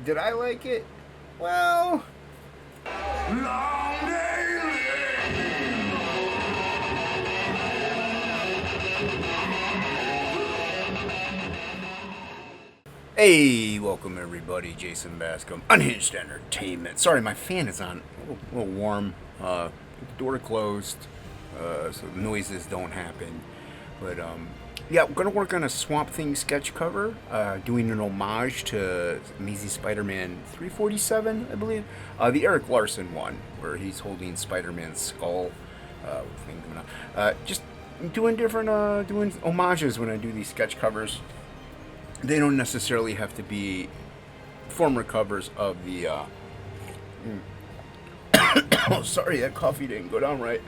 Did I like it? Well, Long day hey, welcome everybody. Jason Bascom, Unhinged Entertainment. Sorry, my fan is on. A little warm. The door closed, so the noises don't happen. But yeah, we're gonna work on a Swamp Thing sketch cover, doing an homage to Amazing Spider-Man 347, I believe, the Eric Larson one, where he's holding Spider-Man's skull. Thing coming out. Just doing different, doing homages when I do these sketch covers. They don't necessarily have to be former covers of the. Oh, sorry, that coffee didn't go down right.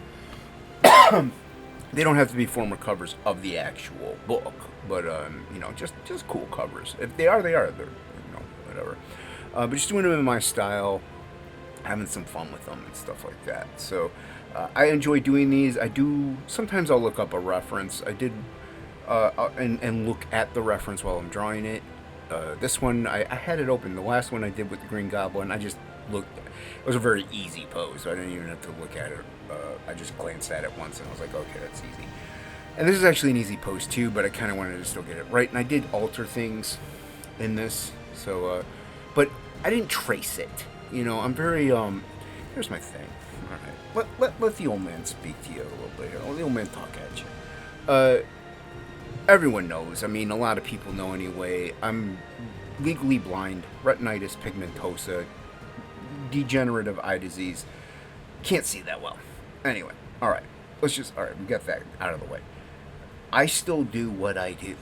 They don't have to be former covers of the actual book, but just cool covers. If they are, they are. They're whatever. But just doing them in my style, having some fun with them and stuff like that. So I enjoy doing these. I do sometimes I'll look up a reference. I did. And look at the reference while I'm drawing it. This one, I had it open. The last one I did with the Green Goblin, I just looked. It was a very easy pose, so I didn't even have to look at it. I just glanced at it once, and I was like, okay, that's easy. And this is actually an easy pose, too, but I kind of wanted to still get it right. And I did alter things in this, so, but I didn't trace it. I'm very, here's my thing. All right. Let the old man speak to you a little bit here. Let the old man talk at you. Everyone knows. I mean, a lot of people know anyway. I'm legally blind, retinitis pigmentosa, degenerative eye disease. Can't see that well. Anyway, all right, we got that out of the way. I still do what I do.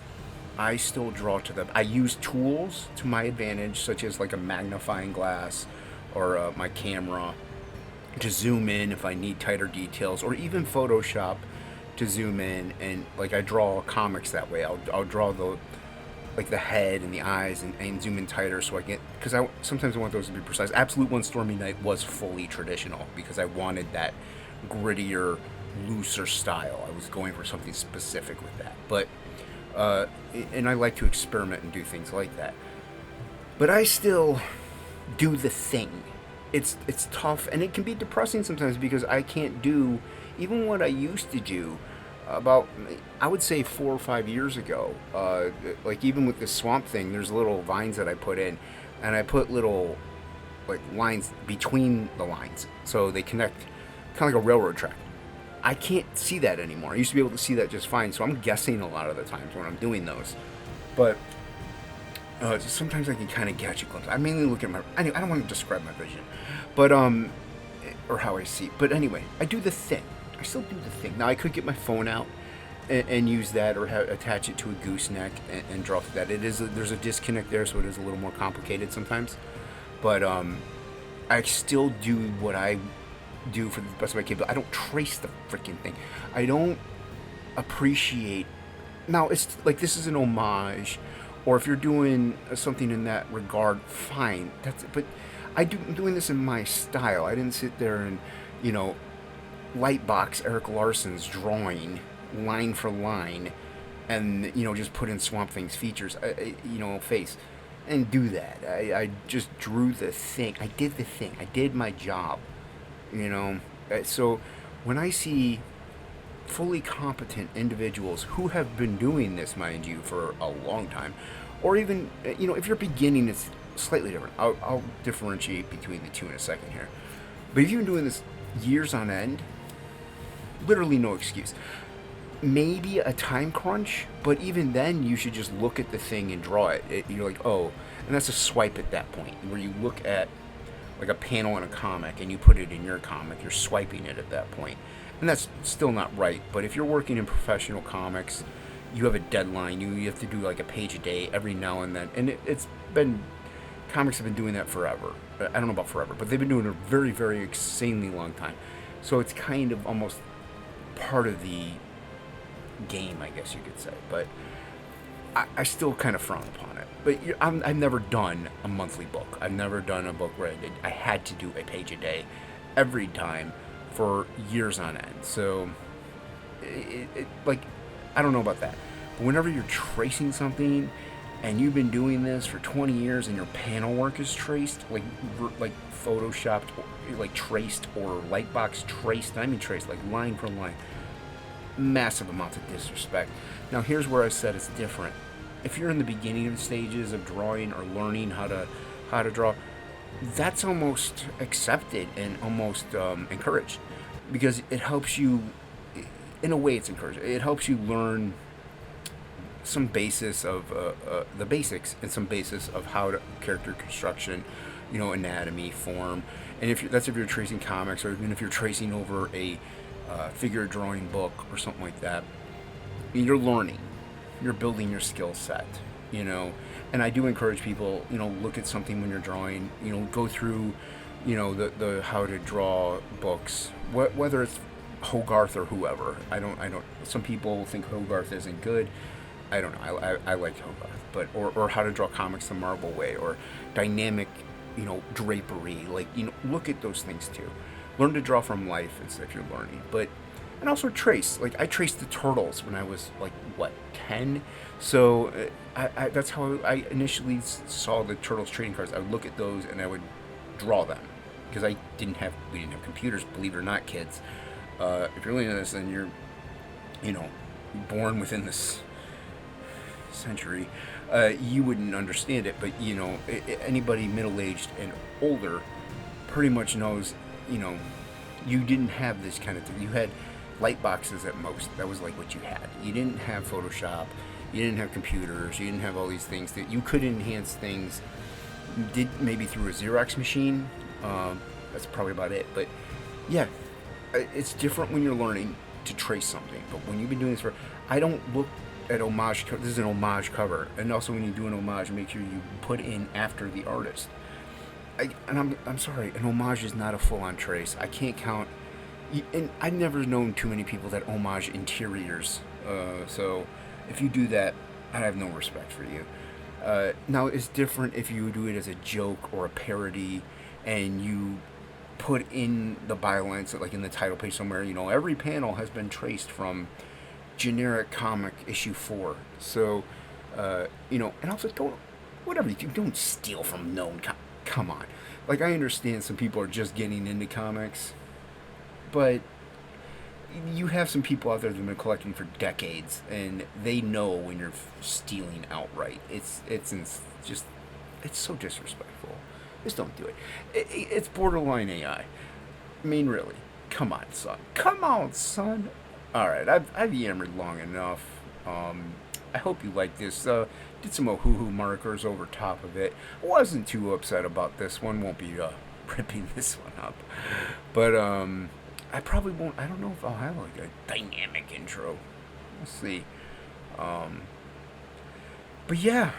I still draw to them. I use tools to my advantage, such as like a magnifying glass or my camera to zoom in if I need tighter details, or even Photoshop to zoom in, and like I draw comics that way. I'll draw the head and the eyes and zoom in tighter so I get, because sometimes I want those to be precise. Absolute One Stormy Night was fully traditional because I wanted that grittier, looser style. I was going for something specific with that, but and I like to experiment and do things like that. But I still do the thing. It's tough, and it can be depressing sometimes because I can't do even what I used to do about, I would say 4 or 5 years ago. Like even with this Swamp Thing, there's little vines that I put in, and I put little like lines between the lines so they connect, kind of like a railroad track. I can't see that anymore. I used to be able to see that just fine, so I'm guessing a lot of the times when I'm doing those. But sometimes I can kind of catch a glimpse. I mainly look at I don't want to describe my vision, but or how I see. But anyway, I do the thing. I still do the thing. Now I could get my phone out and use that, or attach it to a gooseneck and draw through that. There's a disconnect there, so it is a little more complicated sometimes. But I still do what I do for the best of my capability. I don't trace the freaking thing. I don't appreciate. Now it's like this is an homage, or if you're doing something in that regard, fine. That's it. But I'm doing this in my style. I didn't sit there and lightbox Eric Larson's drawing line for line and just put in Swamp Thing's features, face, and do that. I just drew the thing. I did the thing. I did my job. So when I see fully competent individuals who have been doing this, mind you, for a long time, or even if you're beginning, it's slightly different. I'll differentiate between the two in a second here. But if you've been doing this years on end, literally no excuse. Maybe a time crunch, but even then you should just look at the thing and draw it. You're like, oh, and that's a swipe at that point, where you look at like a panel in a comic and you put it in your comic. You're swiping it at that point. And that's still not right, but if you're working in professional comics, you have a deadline. You have to do like a page a day every now and then. And comics have been doing that forever. I don't know about forever, but they've been doing it a very, very insanely long time. So it's kind of almost part of the game, I guess you could say. But I still kind of frown upon it. But I've never done a monthly book. I've never done a book where I had to do a page a day every time for years on end. So, I don't know about that. But whenever you're tracing something and you've been doing this for 20 years and your panel work is traced, like photoshopped, like traced, or lightbox traced, and I mean traced, like line for line, massive amounts of disrespect. Now here's where I said it's different. If you're in the beginning stages of drawing or learning how to draw, that's almost accepted and almost encouraged, because it helps you. In a way, it's encouraged. It helps you learn some basis of the basics and some basis of how to character construction, anatomy, form, and if you're tracing comics, or even if you're tracing over a figure drawing book or something like that, you're learning, you're building your skill set, And I do encourage people, look at something when you're drawing, go through, the how to draw books, whether it's Hogarth or whoever. I don't. Some people think Hogarth isn't good. I don't know. I like Hogarth, but or how to draw comics the Marvel way, or dynamic, drapery. Look at those things too. Learn to draw from life if you're learning, and also trace. Like I traced the turtles when I was 10. So that's how I initially saw the turtles trading cards. I would look at those and I would draw them, because we didn't have computers. Believe it or not, kids. If you're listening to this and you're, born within this century, you wouldn't understand it. But anybody middle-aged and older pretty much knows. You didn't have this kind of thing. You had light boxes at most. That was what you had. You didn't have Photoshop. You didn't have computers. You didn't have all these things that you could enhance things. You did maybe through a Xerox machine. That's probably about it. But yeah, it's different when you're learning to trace something. But when you've been doing this I don't look at homage. This is an homage cover, and also when you do an homage, make sure you put in after the artist. I'm sorry, an homage is not a full-on trace. I can't count. And I've never known too many people that homage interiors. So if you do that, I have no respect for you. Now, it's different if you do it as a joke or a parody, and you put in the bylines, in the title page somewhere, every panel has been traced from generic comic issue 4. So, and also don't steal from known come on. I understand some people are just getting into comics, but you have some people out there that have been collecting for decades, and they know when you're stealing outright. It's so disrespectful. Just don't do it. It's borderline AI. I mean, really. Come on, son. All right, I've yammered long enough. I hope you like this. Did some Ohuhu markers over top of it. Wasn't too upset about this one. Won't be ripping this one up. But I probably won't. I don't know if I'll have a dynamic intro. We'll see. But yeah,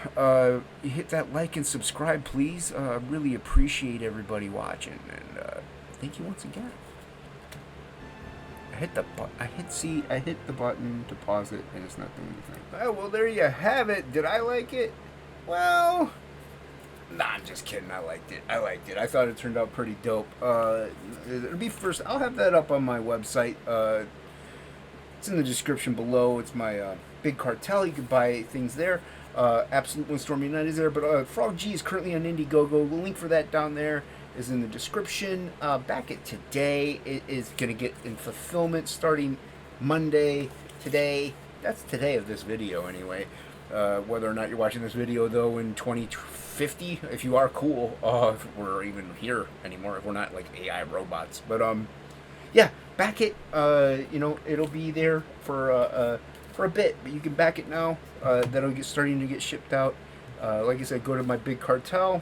hit that like and subscribe, please. Really appreciate everybody watching, and thank you once again. I hit the button to pause it, and it's not doing anything. Oh, well, there you have it. Did I like it? Well, nah, I'm just kidding. I liked it. I thought it turned out pretty dope. It'll be first. I'll have that up on my website. It's in the description below. It's my Big Cartel. You can buy things there. Absolute One Storm United is there. But Frog G is currently on Indiegogo. The link for that down there is in the description. Back at today, it is going to get in fulfillment starting Monday. Today, that's today of this video anyway. Whether or not you're watching this video though in 2050, if you are, cool. If we're even here anymore, if we're not AI robots. But yeah, back it. It'll be there for a bit, but you can back it now. That'll get starting to get shipped out. Like I said, go to my Big Cartel.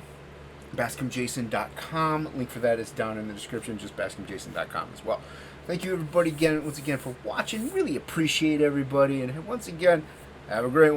BascomJason.com. Link for that is down in the description. Just BascomJason.com as well. Thank you everybody once again for watching. Really appreciate everybody, and once again, have a great one.